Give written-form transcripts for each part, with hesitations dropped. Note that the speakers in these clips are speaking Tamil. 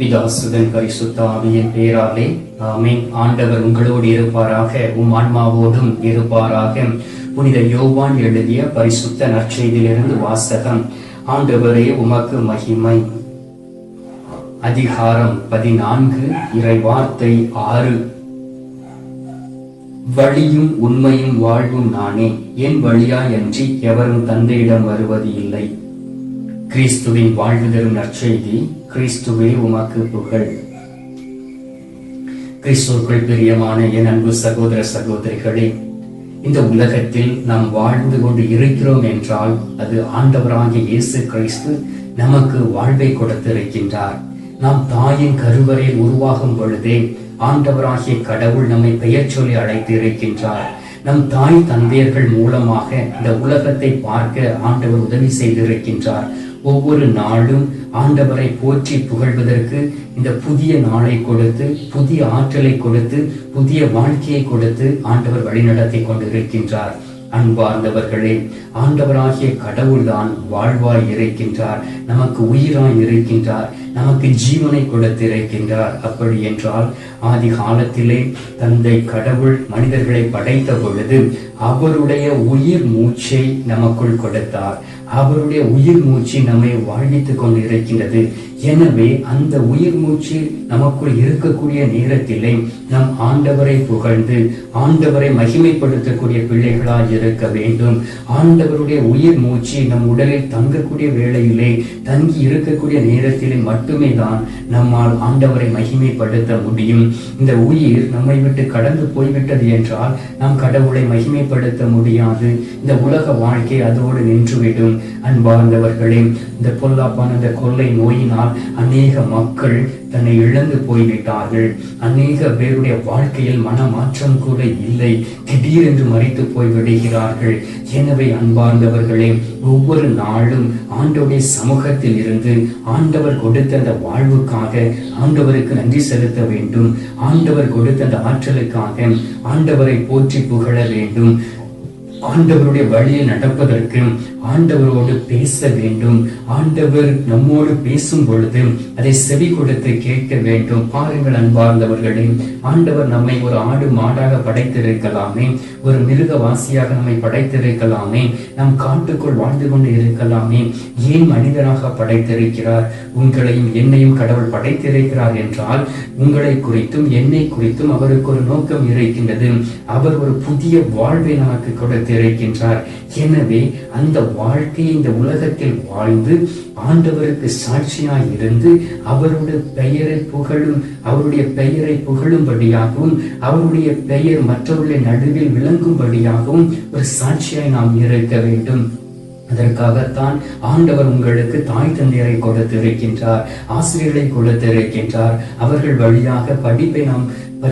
பிதாசுதன் பரிசுத்த ஆவியின் பேராலே ஆமென். ஆண்டவர் உங்களோடு இருப்பாராக, உம் ஆன்மாவோடும் இருப்பாராக. புனித யோவான் எழுதிய பரிசுத்த நற்செய்தியிலிருந்து வாசகம். ஆண்டவரே உமக்கு மகிமை. அதிகாரம் 14, இறைவார்த்தை 6. வழியும் உண்மையும் வாழ்வும் நானே, என் வழியாயன்றி எவரும் தந்தையிடம் வருவது இல்லை. கிறிஸ்துவின் வாழ்வு தரும் நற்செய்தி. கிறிஸ்துவே உமக்கு புகழ். கிறிஸ்துவுக்குள் பிரியமான என் அன்பு சகோதர சகோதரிகளே, இந்த உலகத்தில் நாம் வாழ்ந்து கொண்டு இருக்கிறோம் என்றால் அது ஆண்டவராகிய இயேசு கிறிஸ்து நமக்கு வாழ்வை கொடுத்திருக்கின்றார். நாம் தாயின் கருவறையில் உருவாகும் பொழுதே ஆண்டவராகிய கடவுள் நம்மை பெயர் சொல்லி அழைத்து இருக்கின்றார். நம் தாய் தந்தையர்கள் மூலமாக இந்த உலகத்தை பார்க்க ஆண்டவர் உதவி செய்திருக்கின்றார். ஒவ்வொரு நாளும் ஆண்டவரை போற்றி புகழ்வதற்கு இந்த புதிய நாளை கொடுத்து, புதிய ஆற்றலை கொடுத்து, புதிய வாழ்க்கையை கொடுத்து ஆண்டவர் வழிநடத்தி கொண்டிருக்கின்றார். அன்பார்ந்தவர்களே, ஆண்டவராகிய கடவுள்தான் வாழ்வாய் இருக்கின்றார், நமக்கு உயிராய் இருக்கின்றார், நமக்கு ஜீவனை கொடுத்திருக்கின்றார். அப்படி என்றால் ஆதி காலத்திலே தந்தை கடவுள் மனிதர்களை படைத்த பொழுது அவருடைய உயிர் மூச்சை நமக்குள் கொடுத்தார். அவருடைய உயிர் மூச்சு நம்மை வாழ்வித்துக் கொண்டு இருக்கின்றது. எனவே அந்த உயிர் மூச்சு நமக்குள் இருக்கக்கூடிய நேரத்திலே நம் ஆண்டவரை புகழ்ந்து ஆண்டவரை மகிமைப்படுத்தக்கூடிய பிள்ளைகளாய் இருக்க வேண்டும். ஆண்டவருடைய உயிர் மூச்சு நம் உடலில் தங்கக்கூடிய வேளையிலே, தங்கி இருக்கக்கூடிய நேரத்திலே மட்டுமே தான் நம்மால் ஆண்டவரை மகிமைப்படுத்த முடியும். இந்த உயிர் நம்மை விட்டு கடந்து போய்விட்டது என்றால் நாம் கடவுளை மகிமைப்படுத்த முடியாது. இந்த உலக வாழ்க்கை அதோடு நின்றுவிடும். அன்பார்ந்தவர்களே, இந்த பொல்லாப்பான இந்த கொள்ளை நோயினால் அநேக மக்கள் தன்னை இழந்து போய்விட்டார்கள். அநேக பேருடைய வாழ்க்கையில் மனமாற்றம் கூட இல்லை, திடீரென்று மறித்து போய் விடுகிறார்கள். எனவே அன்பார்ந்தவர்களே, ஒவ்வொரு நாளும் ஆண்டவருடைய சமூகத்தில் இருந்து ஆண்டவர் கொடுத்த அந்த வாழ்வுக்காக ஆண்டவருக்கு நன்றி செலுத்த வேண்டும். ஆண்டவர் கொடுத்த அந்த ஆற்றலுக்காக ஆண்டவரை போற்றி புகழ வேண்டும். ஆண்டவருடைய வழியில் நடப்பதற்கு ஆண்டவரோடு பேச வேண்டும். ஆண்டவர் நம்மோடு பேசும் பொழுது அதை செவி கொடுத்து கேட்க வேண்டும். பாருங்கள் அன்பார்ந்தவர்களே, ஆண்டவர் நம்மை ஒரு ஆடு மாடாக படைத்திருக்கலாமே, ஒரு மிருகவாசியாக நம்மை படைத்திருக்கலாமே, நம் காட்டுக்குள் வாழ்ந்து கொண்டு இருக்கலாமே. ஏன் மனிதனாக படைத்திருக்கிறார்? உங்களையும் என்னையும் கடவுள் படைத்திருக்கிறார் என்றால் உங்களை குறித்தும் என்னை குறித்தும் அவருக்கு ஒரு நோக்கம் இருக்கின்றது. அவர் ஒரு புதிய வாழ்வை நமக்கு கொடுத்திருக்கின்றார். எனவே அந்த வாழ்க்கையை இந்த உலகத்தில் வாழ்ந்து ஆண்டவருக்கு சாட்சியாய் இருந்து அவருடைய பெயரை புகழும்படியாகவும் அவருடைய பெயர் மற்றவர்களுடைய நடுவில் விளங்கும்படியாகவும் ஒரு சாட்சியாய் நாம் இருக்க வேண்டும். அதற்காகத்தான் ஆண்டவர் உங்களுக்கு தாய் தந்தையரை கொடுத்திருக்கின்றார், ஆசிரியர்களை கொடுத்திருக்கின்றார். அவர்கள் வழியாக படிப்பை நாம்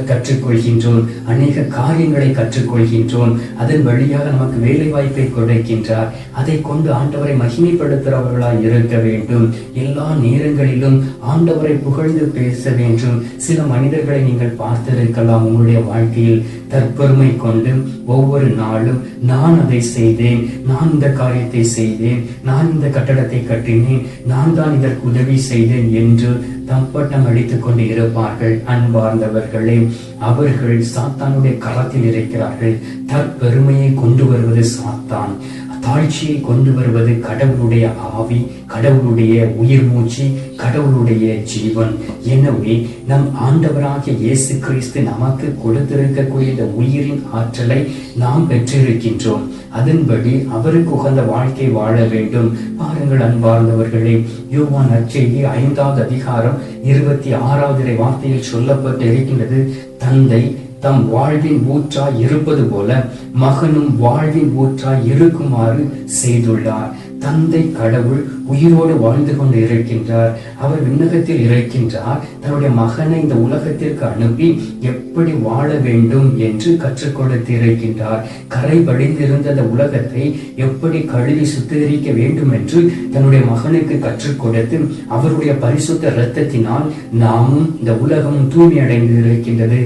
கற்றுக்கொள்கின்றோம், அநேக காரியங்களை கற்றுக்கொள்கின்றோம். அதன் வழியாக நமக்கு வேலை வாய்ப்பை கொடுக்கின்றார். அதை கொண்டு ஆண்டவரை மகிமைப்படுத்துகிறவர்களாய் இருக்க வேண்டும். எல்லா நேரங்களிலும் ஆண்டவரை புகழ்ந்து பேச வேண்டும். சில மனிதர்களை நீங்கள் பார்த்திருக்கலாம். உங்களுடைய வாழ்க்கையில் தற்பெருமை கொண்டு ஒவ்வொரு நாளும் நான் அதை செய்தேன், நான் இந்த காரியத்தை செய்தேன், நான் இந்த கட்டடத்தை கட்டினேன், நான் தான் இதற்கு உதவி செய்தேன் என்று தம்பட்டம் அடித்துக் கொண்டு இருப்பார்கள். அன்பார்ந்தவர்களே, அவர்கள் சாத்தானுடைய கரத்தில் இருக்கிறார்கள். தற்பெருமையை கொண்டு வருவது சாத்தான், தாழ்ச்சியை கொண்டு வருவது கடவுளுடைய ஆவி, கடவுளுடைய உயிர் மூச்சு, கடவுளுடைய ஜீவன். எனவே நம் ஆண்டவராகிய இயேசு கிறிஸ்து நமக்கு கொடுத்திருக்கக்கூடிய இந்த உயிரின் ஆற்றலை நாம் பெற்றிருக்கின்றோம். அதன்படி அவருக்கு உகந்த வாழ்க்கை வாழ வேண்டும். பாருங்கள் அன்பார்ந்தவர்களே, யோவான் நற்செய்தி 5வது அதிகாரம் 26வது வார்த்தையில் சொல்லப்பட்டு இருக்கின்றது, தந்தை தம் வாழ்வின் ஊற்றாய் இருப்பது போல மகனும் வாழ்வின் ஊற்றாய் இருக்குமாறு செய்துள்ளார். தந்தை கடவுள் உயிரோடு வாழ்ந்து கொண்டு இருக்கின்றார். அவர் விண்ணகத்தில் இருக்கின்றார். தன்னுடைய மகனை இந்த உலகத்திற்கு அனுப்பி எப்படி வாழ வேண்டும் என்று கற்றுக் கொடுத்து இருக்கின்றார். கரை படிந்திருந்த அந்த உலகத்தை எப்படி கழுவி சுத்திகரிக்க வேண்டும் என்று தன்னுடைய மகனுக்கு கற்றுக் கொடுத்து அவருடைய பரிசுத்த இரத்தத்தினால் நாமும் இந்த உலகமும் தூய்மை அடைந்து இருக்கின்றது.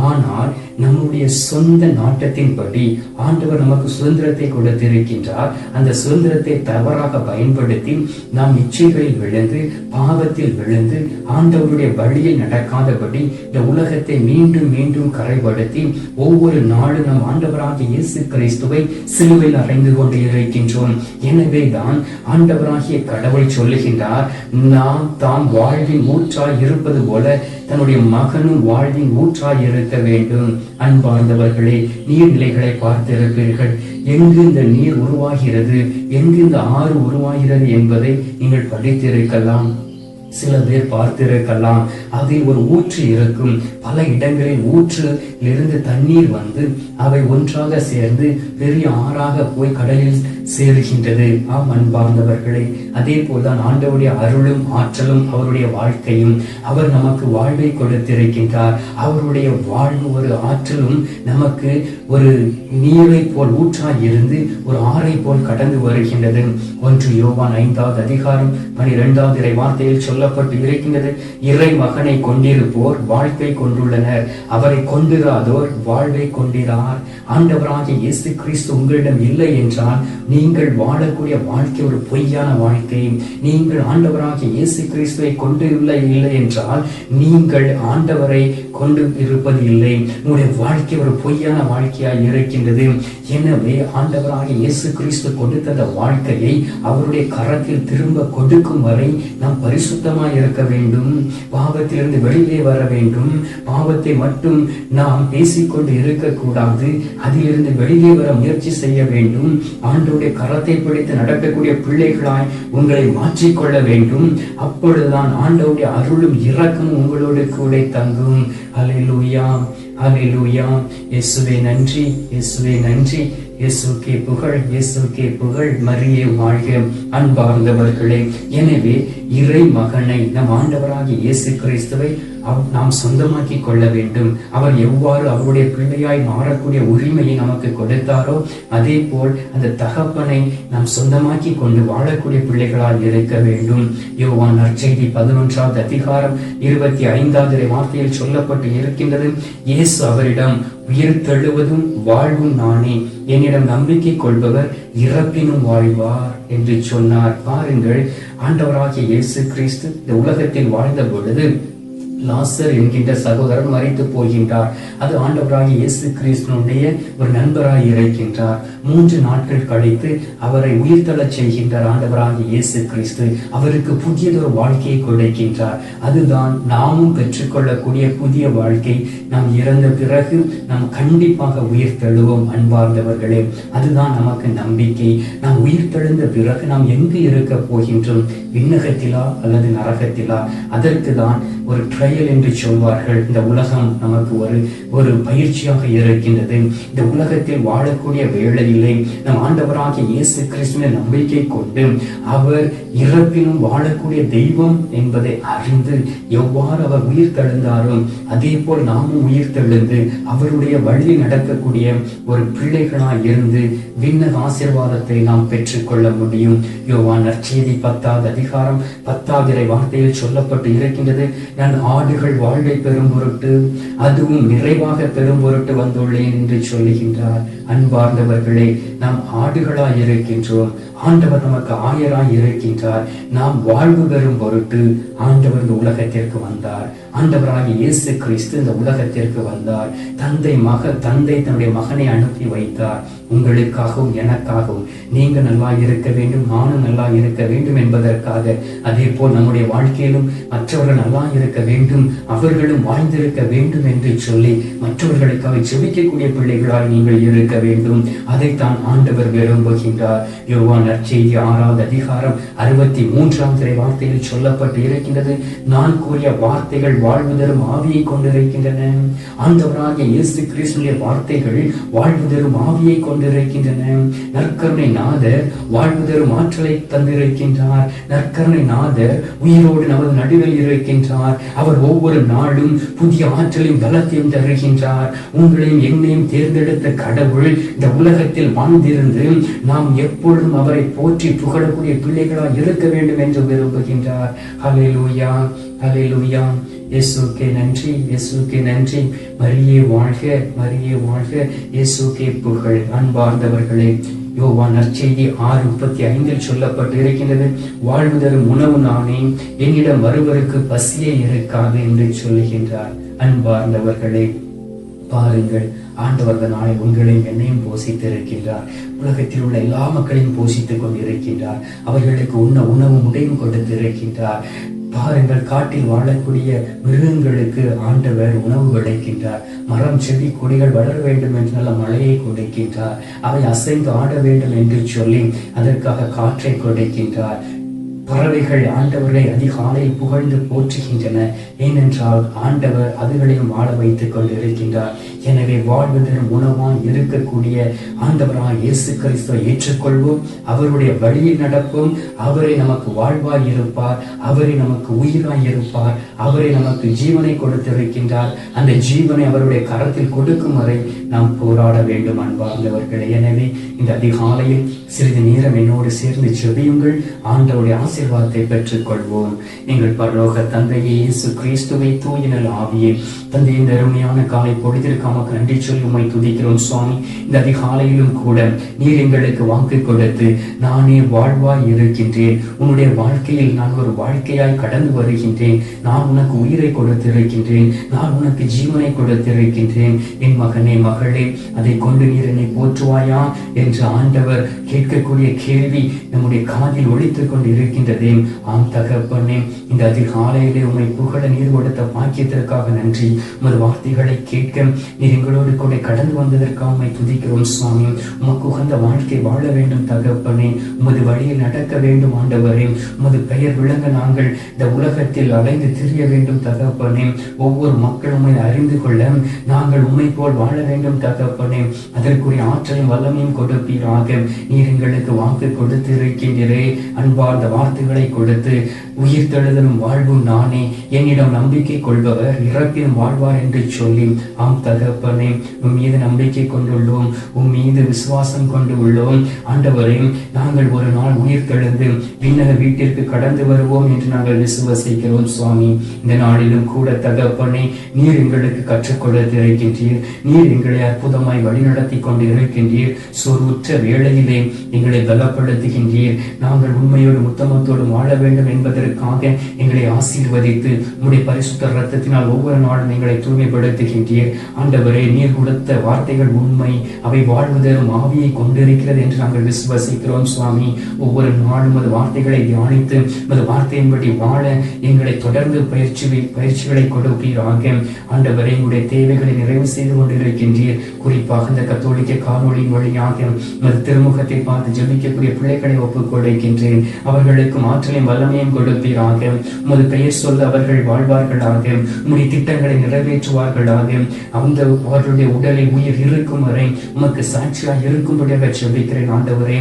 ஆனால் நம்முடைய சொந்த நாட்டத்தின்படி ஆண்டவர் நமக்கு சுதந்திரத்தை கொடுத்திருக்கின்றார். அந்த சுதந்திரத்தை தவறாக பயன்படுத்தி நாம் இச்சைகளில் விழுந்து பாவத்தில் விழுந்து ஆண்டவருடைய வழியில் நடக்காதபடி இந்த உலகத்தை மீண்டும் மீண்டும் கரைப்படுத்தி ஒவ்வொரு நாளும் நம் ஆண்டவராகிய இயேசு கிறிஸ்துவை சிலுவையில் அறைந்து கொண்டு இருக்கின்றோம். எனவே தான் ஆண்டவராகிய கடவுள் சொல்லுகின்றார், நாம் தாம் வாழ்வின் ஊற்றாய் இருப்பது போல தன்னுடைய மகனும் வாழ்வின் ஊற்றாய் இருக்க வேண்டும். அன்பார்ந்தவர்களே, நீர்நிலைகளை பார்த்திருப்பீர்கள். எங்கு இந்த நீர் உருவாகிறது, எங்கு இந்த ஆறு உருவாகிறது என்பதை நீங்கள் படித்திருக்கலாம். சில பேர் பார்த்திருக்கலாம். அதில் ஒரு ஊற்று இருக்கும். பல இடங்களில் ஊற்றில் இருந்து தண்ணீர் வந்து அவை ஒன்றாக சேர்ந்து பெரிய ஆறாக போய் கடலில் சேருகின்றது. ஆம் அன்பார்ந்தவர்களே, அதே போல்தான் ஆண்டவருடைய அருளும் ஆற்றலும் அவருடைய வாழ்க்கையும். அவர் நமக்கு வாழ்வை கொடுத்திருக்கின்றார். அவருடைய வாழ்வு ஒரு ஆற்றலும் நமக்கு ஒரு நீரை போல் ஊற்றாய் இருந்து ஒரு ஆறை போல் கடந்து வருகின்றது. 1 யோவான் 5வது அதிகாரம் 12வது இறை வார்த்தையில் சொல்லப்பட்டு இருக்கின்றது, இறை மகனை கொண்டிருப்போர் வாழ்க்கை கொண்டுள்ளனர், அவரை கொண்டிராதோர் வாழ்வை கொண்டிரார். ஆண்டவராகிய இயேசு கிறிஸ்து உங்களிடம் இல்லை என்றால் நீங்கள் வாழக்கூடிய வாழ்க்கை ஒரு பொய்யான வாழ்க்கை. நீங்கள் ஆண்டவராகிய இயேசு கிறிஸ்துவை கொண்டு இல்லை என்றால் நீங்கள் ஆண்டவரை கொண்டு இருப்பது இல்லை. உங்களுடைய வாழ்க்கை ஒரு பொய்யான வாழ்க்கையாய் இருக்கின்றது. எனவே ஆண்டவராகிய இயேசு கிறிஸ்து கொண்டு தந்த வாழ்க்கையை அவருடைய கரத்தில் திரும்ப கொடுக்கும் வரை நாம் பரிசுத்தமாய் இருக்க வேண்டும். பாவத்திலிருந்து வெளியே வர வேண்டும். பாவத்தை மட்டும் நாம் பேசிக்கொண்டு இருக்கக்கூடாது. அதிலிருந்து வெளியே வர முயற்சி செய்ய வேண்டும். ஆண்டவருடைய கரத்தை பிடித்து நடக்கக்கூடிய பிள்ளைகளாய் உங்களை மாற்றிக்கொள்ள வேண்டும். அப்பொழுதுதான் ஆண்டவருடைய அருளும் இரக்கமும் உங்களோடு கூட தங்கும். அல்லேலூயா, அல்லேலூயா. இயேசுவே நன்றி, இயேசுவே நன்றி. இயேசுக்கே புகழ், இயேசுக்கே புகழ். மரியே வாழ்க. அன்பார்ந்தவர்களே, எனவே இறை மகனை நம் ஆண்டவராகிய இயேசு கிறிஸ்துவை நாம் சொந்தமாக்கி கொள்ள வேண்டும். அவர் எவ்வாறு அவருடைய பிள்ளையாய் மாறக்கூடிய உரிமையை நமக்கு கொடுத்தாரோ அதே போல் அந்த தகப்பனை நாம் சொந்தமாக்கி கொண்டு வாழக்கூடிய பிள்ளைகளால் இருக்க வேண்டும். யோவான் நற்செய்தி 11வது அதிகாரம் 25வது வார்த்தையில் சொல்லப்பட்டு இருக்கின்றது, இயேசு அவரிடம், உயிர் தெழுவதும் வாழ்வும் நானே, என்னிடம் நம்பிக்கை கொள்பவர் இறப்பினும் வாழ்வார் என்று சொன்னார். பாருங்கள், ஆண்டவராகிய இயேசு கிறிஸ்து இந்த உலகத்தில் வாழ்ந்த பொழுது லாசர் என்கின்ற சகோதரன் மரித்து போகின்றார். அது ஆண்டவராகிய இயேசு கிறிஸ்துனுடைய ஒரு நண்பராய் இருக்கின்றார். 3 நாட்கள் கழித்து அவரை உயிர்த்தெழச் செய்கின்றார் ஆண்டவராகிய இயேசு கிறிஸ்து. அவருக்கு புதியதொரு வாழ்க்கையை கொடுக்கின்றார். அதுதான் நாமும் பெற்றுக்கொள்ளக்கூடிய புதிய வாழ்க்கை. நாம் இறந்த பிறகு நாம் கண்டிப்பாக உயிர்த்தெழுவோம். அன்பார்ந்தவர்களே, அதுதான் நமக்கு நம்பிக்கை. நாம் உயிர்த்தெழுந்த பிறகு நாம் எங்கு இருக்க போகின்றோம்? விண்ணகத்திலா அல்லது நரகத்திலா? அதற்கு தான் ஒரு ட்ரையல் என்று சொல்வார்கள். இந்த உலகம் நமக்கு ஒரு பயிற்சியாக இருக்கின்றது. இந்த உலகத்தில் வாழக்கூடிய வேளையிலே நம் ஆண்டவராகிய இயேசு கிறிஸ்துவின் நம்பிக்கை கொண்டு அவர் இறப்பினும் வாழக்கூடிய தெய்வம் என்பதை அறிந்து எவ்வாறு அவர் உயிர் தெழுந்தாரோ அதே போல் நாமும் உயிர் தெழுந்து அவருடைய வழியில் நடக்கக்கூடிய ஒரு பிள்ளைகளாய் இருந்து விண்ணக ஆசீர்வாதத்தை நாம் பெற்றுக்கொள்ள முடியும். யோவான் நற்செய்தி 10வது அதிகாரம் 10வது வார்த்தையில் சொல்லப்பட்டு இருக்கின்றது, நான் ஆடுகள் வாழ்வை பெறும் பொருட்டு அதுவும் நிறைவாக பெறும் பொருட்டு வந்துள்ளேன் என்று சொல்லுகின்றார். அன்பார்ந்தவர்களே, நாம் ஆடுகளாய் இருக்கின்றோம். ஆண்டவர் நமக்கு ஆயராய் இருக்கின்றார். நாம் வாழ்வு பெறும் பொருட்டு ஆண்டவர் இந்த உலகத்திற்கு வந்தார். ஆண்டவராகிய இயேசு கிறிஸ்து இந்த உலகத்திற்கு வந்தார். தந்தை தன்னுடைய மகனை அனுப்பி வைத்தார். உங்களுக்காகவும் எனக்காகவும் நீங்க நல்லா இருக்க வேண்டும், நானும் நல்லா இருக்க வேண்டும் என்பதற்காக. அதே போல் நம்முடைய வாழ்க்கையிலும் மற்றவர்கள் நல்லா இருக்க வேண்டும், அவர்களும் வாழ்ந்திருக்க வேண்டும் என்று சொல்லி மற்றவர்களுக்காக ஜெபிக்கக்கூடிய பிள்ளைகளாய் நீங்கள் இருக்க வேண்டும். அதைத்தான் ஆண்டவர் விரும்புகின்றார். யோவான் நற்செய்தி 6வது அதிகாரம் 63வது வார்த்தையில் சொல்லப்பட்டு இருக்கின்றது, நான் கூறிய வார்த்தைகள் வாழ்வு தரும் ஆவியை கொண்டிருக்கின்றன. ஆண்டவராகிய இயேசு கிறிஸ்துவின் வார்த்தைகள் வாழ்வு தரும் ஆவியை கொண்டிருக்கின்றன. நற்கருணை நாதர் வாழ்வு தரும் ஆற்றலை தந்திருக்கின்றார். நற்கருணை நாதர் உயிரோடு நமது நடுவில் இருக்கின்றார். அவர் ஒவ்வொரு நாளும் புதிய ஆற்றலையும் பலத்தையும் தருகின்றார். உங்களையும் என்னையும் தேர்ந்தெடுத்த கடவுள் இந்த உலகத்தில் வாழ்ந்திருந்து நாம் எப்பொழுதும் அவரை போற்றி புகழக்கூடிய பிள்ளைகளாக இருக்க வேண்டும் என்று விரும்புகின்றார். ஹல்லேலூயா, ஹல்லேலூயா. இயேசுக்கே நன்றி, இயேசுக்கே நன்றி. மரியே வாழ்க, மரியே வாழ்க. இயேசுக்கே புகழ். அன்பார்ந்தவர்களே, யோவான் நற்செய்தி 6:35 சொல்லப்பட்டு இருக்கின்றது, வாழ்வு தரும் உணவு நானே, என்னிடம் வருவருக்கு பசியே இருக்காது என்று சொல்லுகின்றார். அன்பார்ந்தவர்களே, பாருங்கள், ஆண்டவர் நாளை உங்களையும் என்னையும் போஷித்து இருக்கின்றார். உலகத்தில் உள்ள எல்லா மக்களையும் போஷித்துக் கொண்டிருக்கின்றார். அவர்களுக்கு உணவு உடையும் கொடுத்து இருக்கின்றார். பாருங்கள், காட்டில் வாழக்கூடிய மிருகங்களுக்கு ஆண்டவர் உணவு விளைக்கின்றார். மரம் செடி கொடிகள் வளர வேண்டும் என்று நல்ல மழையை கொடுக்கின்றார். அவை அசைந்து ஆட வேண்டும் என்று சொல்லி அதற்காக காற்றை கொடுக்கின்றார். பறவைகள் ஆண்டவரை அதிகாலையில் புகழ்ந்து போற்றுகின்றன. ஏனென்றால் ஆண்டவர் அதுகளையும் வாழ வைத்துக் கொண்டிருக்கின்றார். எனவே வாழ்வு தரும் உணவாய் இருக்கக்கூடிய ஆண்டவராய் இயேசு கிறிஸ்துவை ஏற்றுக்கொள்வோம். அவருடைய வழியில் நடப்போம். அவரை நமக்கு வாழ்வாய் இருப்பார். அவரை நமக்கு உயிராய் இருப்பார். அவரை நமக்கு ஜீவனை கொடுத்திருக்கின்றார். அந்த ஜீவனை அவருடைய கரத்தில் கொடுக்கும் வரை நாம் போராட வேண்டும். அன்பார்ந்தவர்களே, எனவே இந்த அதிகாலையில் சிறிது நேரம் என்னோடு சேர்ந்து ஜெபியுங்கள். ஆண்டவருடைய ஆசீர்வாதத்தை பெற்றுக் கொள்வோம். எங்கள் பரலோக தந்தையே, இயேசு கிறிஸ்துவை தூயினல் ஆவியே, தந்தை, இந்த அருமையான காலை பொழுதிற்கு நமக்கு நன்றி சொல்லி உம்மை துதிக்கிறோம் சுவாமி. இந்த அதிகாலையிலும் கூட நீர் எங்களுக்கு வாக்கு கொடுத்து, நானே வாழ்வாய் இருக்கின்றேன், உன்னுடைய வாழ்க்கையில் நான் ஒரு வாழ்க்கையாய் கடந்து வருகின்றேன், நான் உனக்கு உயிரை கொடுத்திருக்கின்றேன், நான் உனக்கு ஜீவனை கொடுத்திருக்கின்றேன், என் மகனே மகளே, அதை கொண்டு நீர் என்னை போற்றுவாயா என்று ஆண்டவர் கேட்கக்கூடிய கேள்வி நம்முடைய காதில் ஒலித்துக் கொண்டு இருக்கின்றதே. ஆம் தகப்பனே, இந்த அதிகாலையிலே உம்மை புகழ நீர் கொடுத்த பாக்கியத்திற்காக நன்றி. உமது வார்த்தைகளை கேட்க நீர் எங்களோடு கூட கடந்து வந்ததற்காக உம்மை துதிக்கிறோம் சுவாமி. உமக்கு உகந்த வாழ்க்கை வாழ வேண்டும் தகப்பனே, உமது வழியில் நடக்க வேண்டும் ஆண்டவரே, உமது பெயர் விளங்க நாங்கள் இந்த உலகத்தில் அலைந்து திரிய வேண்டும் தகப்பனே. ஒவ்வொரு மக்களும் உம்மை அறிந்து கொள்ள நாங்கள் உம்மை போல் வாழ வேண்டும் தகப்பனே. அதற்குரிய ஆற்றலையும் வல்லமையும் கொடுப்பீராக. நீர் எங்களுக்கு வாக்கு கொடுத்து இருக்கின்றே. அன்பார்ந்த வார்த்தைகளை கொடுத்து, உயிர் தெழுதலும் வாழ்வும் நானே, என்னிடம் நம்பிக்கை கொள்பவர் இறப்பிலும் வாழ்வார் என்று சொல்லி, ஆம் தகப்பனே, உன் மீது நம்பிக்கை கொண்டுள்ளோம், உன் மீது விசுவாசம் கொண்டு உள்ளோம் ஆண்டவரே. நாங்கள் ஒரு நாள் உயிர் தெழுந்து விண்ணக வீட்டிற்கு கடந்து வருவோம் என்று நாங்கள் விசுவசிக்கிறோம் சுவாமி. இந்த நாளிலும் கூட தகப்பனே, நீர் எங்களுக்கு கற்றுக் கொடுத்திருக்கின்றீர். நீர் எங்களை அற்புதமாய் வழிநடத்தி கொண்டு இருக்கின்றீர். சோர்வுற்ற வேளையிலே எங்களை பலப்படுத்துகின்றீர். நாங்கள் உண்மையோடு உத்தமத்தோடு வாழ வேண்டும் என்பதற்காக எங்களை ஆசீர்வதித்து உம்முடைய பரிசுத்த இரத்தத்தினால் ஒவ்வொரு நாளும் எங்களை தூய்மைப்படுத்துகின்றீர் ஆண்டவரே. நீர் கொடுத்த வார்த்தைகள் உண்மை, அவை வாழ்வு தரும் ஆவியை கொண்டிருக்கிறது என்று நாங்கள் விசுவசிக்கிறோம் சுவாமி. ஒவ்வொரு நாளும் அது வார்த்தைகளை தியானித்து அது வார்த்தையின்படி வாழ எங்களை தொடர்ந்து பயிற்சிகளை கொடுப்பீராக ஆண்டவரே. எங்களுடைய தேவைகளை நிறைவு செய்து கொண்டிருக்கின்றீர். குறிப்பாக இந்த கத்தோலிக்க காணொலியின் வழியாக உமது திருமுகத்தை பார்த்து ஜெபிக்கக்கூடிய பிள்ளைகளை ஒப்புக் கொடுக்கின்றேன். அவர்களுக்கும் ஆற்றலையும் வல்லமையும் கொடுப்பீராக. உமது பெயர் சொல்ல அவர்கள் வாழ்வார்களாக. உம்முடைய திட்டங்களை நிறைவேற்றுவார்களாக. அந்த அவர்களுடைய உடலில் உயிர் இருக்கும் வரை உமக்கு சாட்சியாக இருக்கும்படியாக ஜெபிக்கிறேன் ஆண்டவரே.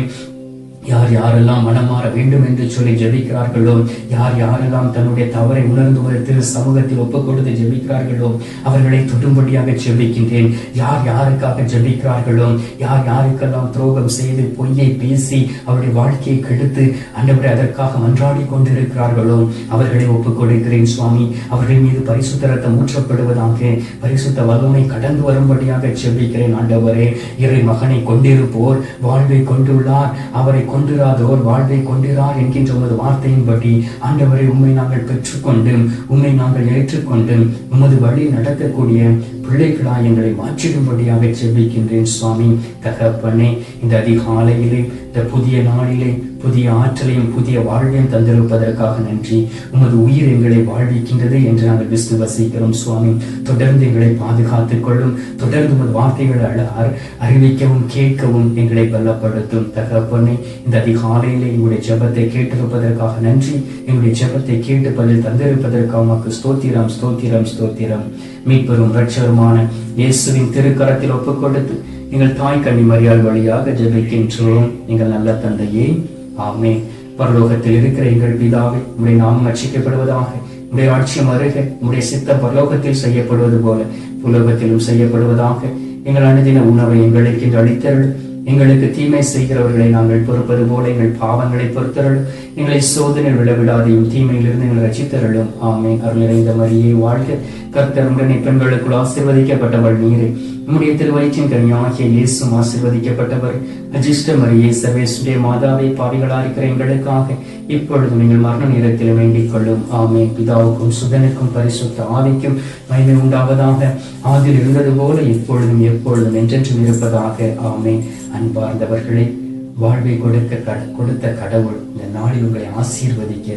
யார் யாரெல்லாம் மனமாற வேண்டும் என்று சொல்லி ஜெபிக்கிறார்களோ, யார் யாரெல்லாம் தன்னுடைய தவறை உணர்ந்து ஒரு திரு சமூகத்தில் ஒப்புக் கொடுத்து ஜெபிக்கிறார்களோ அவர்களை தொடும்படியாக ஜெபிக்கின்றேன். யார் யாருக்காக ஜெபிக்கிறார்களோ, யார் யாருக்கெல்லாம் துரோகம் செய்து பொய்யை பேசி அவருடைய வாழ்க்கையை கெடுத்து ஆண்டவரை அதற்காக மன்றாடி கொண்டிருக்கிறார்களோ அவர்களை ஒப்புக் கொடுக்கிறேன் சுவாமி. அவர்கள் மீது பரிசுத்த இரத்தம் ஊற்றப்படுவதாக, பரிசுத்த வல்லமை கடந்து வரும்படியாக ஜெபிக்கிறேன் ஆண்டவரே. இறை மகனை கொண்டிருப்போர் வாழ்வை கொண்டுள்ளார், அவரை கொண்டிராதோர் வாழ்வை கொண்டிரார் என்கின்ற உமது வார்த்தையின்படி ஆண்டவரை உம்மை நாங்கள் பெற்றுக்கொண்டு உம்மை நாங்கள் ஏற்றுக்கொண்டு உமது வழி நடக்கக்கூடிய பிள்ளைகளாய் எங்களை மாற்றிடும்படியாக ஜெபிக்கின்றேன் சுவாமி. தகப்பனே, இந்த அதிகாலையிலே, இந்த புதிய நாளிலே புதிய ஆற்றலையும் புதிய வாழ்வையும் தந்திருப்பதற்காக நன்றி. உமது உயிர் எங்களை வாழ்விக்கின்றது என்று நாங்கள் விசுவசிக்கிறோம் சுவாமி. தொடர்ந்து எங்களை பாதுகாத்துக் கொள்ளும். தொடர்ந்து உமது வார்த்தைகளை அறிவிக்கவும் கேட்கவும் எங்களை பலப்படுத்தும் தகப்பனே. இந்த அதிகாலையிலே எங்களுடைய ஜெபத்தை கேட்டிருப்பதற்காக நன்றி. எங்களுடைய ஜெபத்தை கேட்டு பதில் தந்திருப்பதற்காக உமக்கு ஸ்தோத்திரம் ஸ்தோத்திரம் ஸ்தோத்திரம். மீட்பெரும் இரட்சகருமான இயேசுவின் திருக்கரத்தில் ஒப்புக் கொடுத்து எங்கள் தாய் கன்னி மரியாள் வழியாக ஜெபிக்கின்றோம். எங்கள் நல்ல தந்தையே, ஆமென். பரலோகத்தில் இருக்கிற எங்கள் பிதாவே, உம்முடைய நாமம் ரட்சிக்கப்படுவதாக, உம்முடைய ஆட்சியம் வருக, உம்முடைய சித்தம் பரலோகத்தில் செய்யப்படுவது போல உலகத்திலும் செய்யப்படுவதாக. எங்கள் அனுதின உணவை எங்களுக்கு அளித்தருள். எங்களுக்கு தீமை செய்கிறவர்களை நாங்கள் பொறுப்பது போல எங்கள் பாவங்களை பொறுத்தருளும். எங்களை சோதனை விழவிடாதையும் தீமையிலிருந்து எங்களை ரட்சித்தருளும். ஆமென். அருள் நிறைந்த மரியே வாழ்க, கர்த்தர் உடனே பெண்களுக்குள் ஆசீர்வதிக்கப்பட்டவள் நீரே. உம்முடைய திருவயிற்றின் கனியாகிய இயேசுவும் ஆசீர்வதிக்கப்பட்டவர். அஜிஷ்ட மரியே, சர்வேசுடைய மாதாவே, பாவிகளா இருக்கிற எங்களுக்காக இப்பொழுதும் நீங்கள் மரண நேரத்தில் வேண்டிக் கொள்ளும். ஆமென். பிதாவுக்கும் சுதனுக்கும் பரிசுத்த ஆவிக்கும் மகிமை உண்டாவதாக. ஆதியில் இருந்தது போல இப்பொழுதும் எப்பொழுதும் என்றென்றும் இருப்பதாக. ஆமென். அன்பார்ந்தவர்களே, வாழ்வை கொடுத்த கடவுள் இந்த நாளில் உங்களை ஆசீர்வதிக்க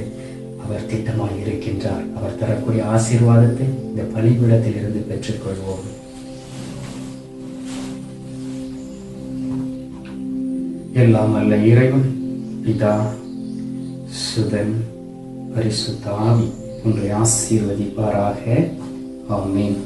அவர் திட்டமாய் இருக்கின்றார். அவர் தரக்கூடிய ஆசீர்வாதத்தை இந்த பலிபீடத்தில் இருந்து பெற்றுக்கொள்வோம். எல்லாம் அல்ல இறைவன் பிதா, சுதன், பரிசுத்த ஆவி உங்களை ஆசீர்வதிப்பாராக. ஆமென்.